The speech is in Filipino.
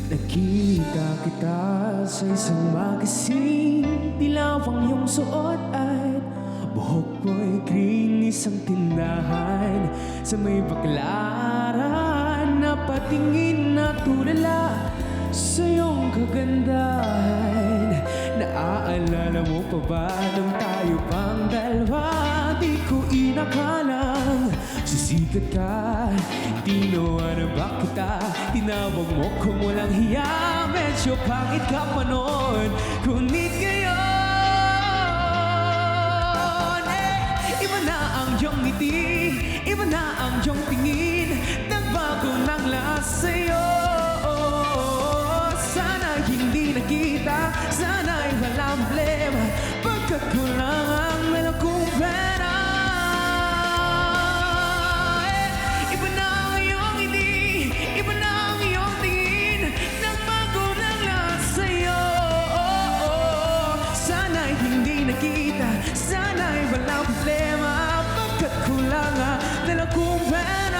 Nakita kita sa isang magasin, dilaw ang iyong suot at buhok mo'y green. Isang tindahan sa may baklaran, napatingin na tulala sa iyong kagandahan. Naaalala mo pa ba nang tayo pang dalawa? Di ko inakalang sisikat ka. Tinawa na ba kita? Tinawag mo kung walang hiya. Medyo pangit ka pa noon, ngunit ngayon iba na ang iyong ngiti, iba na ang iyong tingin. Nagbago ng lahat sa'yo. Sana'y hindi nakita, sana'y walang problema, pagkat kulang ang meron kong pera. Iba na ang iyong ngiti, iba na ang iyong tingin. Nagbago ng lahat sa'yo. Sana'y hindi nakita, sana'y walang problema, pagkat kulang ang meron kong pera.